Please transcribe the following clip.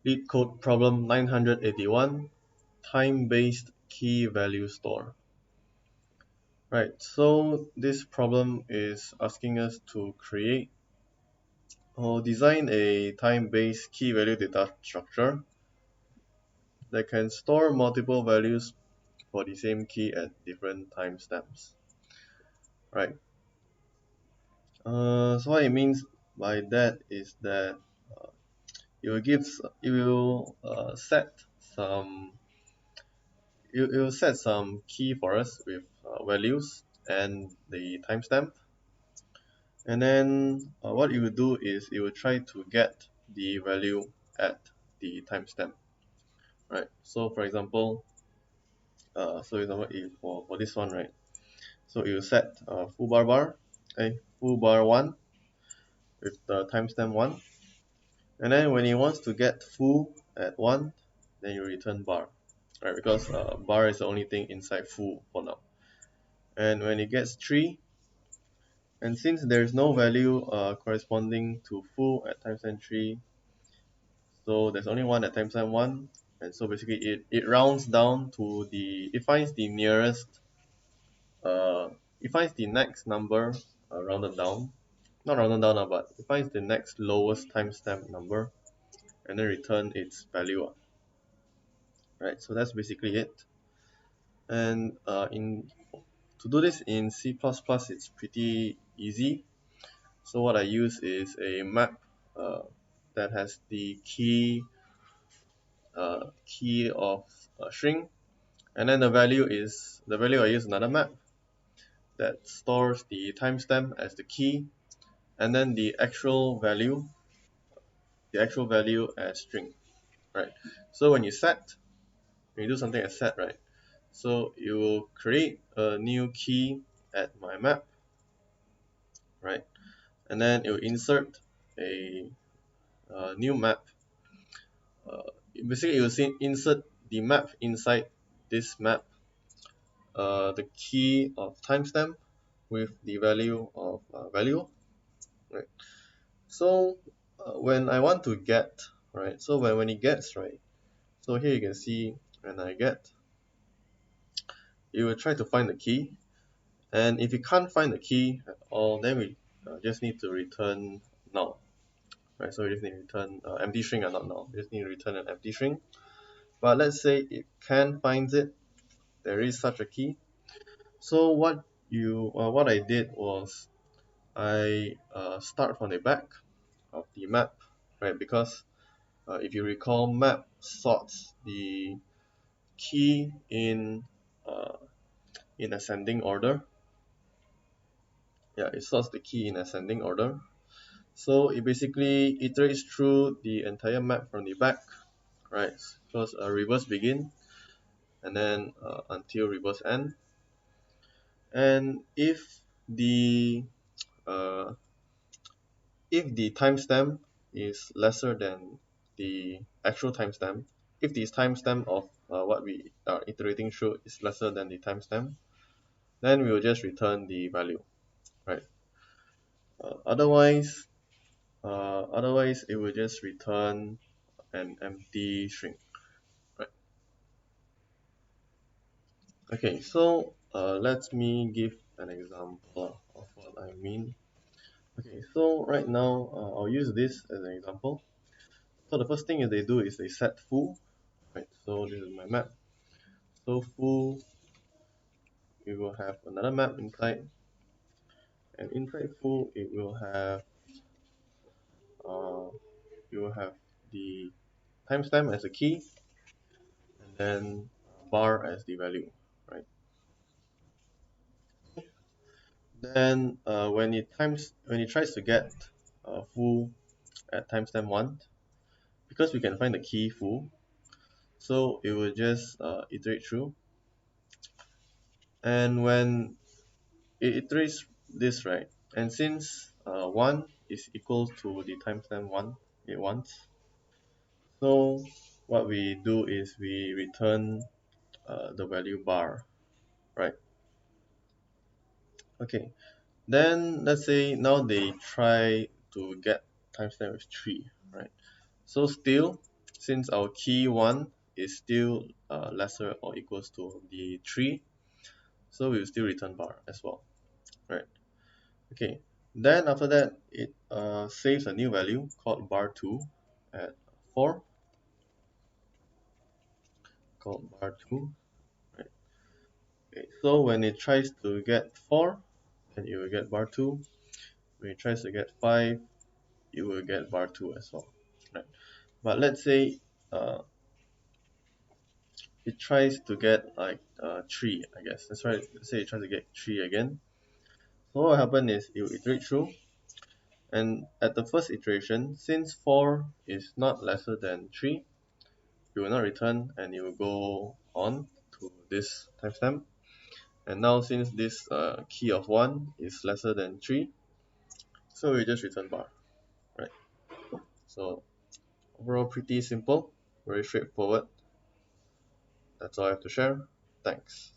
LeetCode Problem 981, Time-Based Key Value Store. Right, so this problem is asking us to create or design a time-based key value data structure that can store multiple values for the same key at different timestamps. Right. So what it means by that is that it will set some it will set some key for us with values and the timestamp, and then what it will do is it will try to get the value at the timestamp, right? So for example, if for this one, right? So it will set full bar 1 with the timestamp 1, and then when it wants to get full at 1, then you return bar, right? Because bar is the only thing inside full for now. And when it gets 3, and since there is no value corresponding to full at timestamp 3, so there's only 1 at timestamp 1, and so basically it rounds down to it finds the nearest, it finds the next number rounded down, not rounded down, but it finds the next lowest timestamp number, and then return its value, right? So that's basically it. And to do this in C++, it's pretty easy. So what I use is a map that has the key of string, and then the value I use another map that stores the timestamp as the key, and then the actual value as string, right? So when you do something as set, right? So you will create a new key at my map, right? And then it will insert a new map. Basically, you will insert the map inside this map, the key of timestamp with the value of value, right? So when I want to get, right? So when it gets, right? So here you can see when I get, it will try to find the key, and if you can't find the key at all, then we just need to return null, right? So we just need to return empty string and not null. We just need to return an empty string. But let's say it can find it, there is such a key. So what I did was I start from the back of the map, right? Because if you recall, map sorts the key in ascending order. Yeah, it sorts the key in ascending order. So it basically iterates through the entire map from the back, right? Because reverse begin, and then until reverse end. And uh, if the timestamp is lesser than the actual timestamp, if the timestamp of what we are iterating through is lesser than the timestamp, then we will just return the value, right? Otherwise, it will just return an empty string, right? Okay, so let me give an example of what I mean. Okay, so right now I'll use this as an example. So the first thing they do is they set full, right? So this is my map. So full, we will have another map inside, and inside full it will have the timestamp as a key, and then bar as the value, right? Then when it tries to get full at timestamp 1, because we can find the key full, so it will just iterate through, and when it iterates this, right, and since 1 is equal to the timestamp 1 it wants, so what we do is we return the value bar, right? Okay, then let's say now they try to get timestamp with 3, right? So still since our key 1 is still lesser or equals to the 3, so we'll still return bar as well, right? Okay, then after that it saves a new value called bar2 at 4, called bar2, right? Okay, so when it tries to get 4, then it will get bar2. When it tries to get 5, it will get bar2 as well, right? But let's say uh, it tries to get like 3, I guess. That's right. Let's say it tries to get 3 again. So what will happen is it will iterate through, and at the first iteration, since 4 is not lesser than 3, it will not return and it will go on to this timestamp. And now since this key of 1 is lesser than 3, so we just return bar, right? So overall pretty simple, very straightforward. That's all I have to share. Thanks.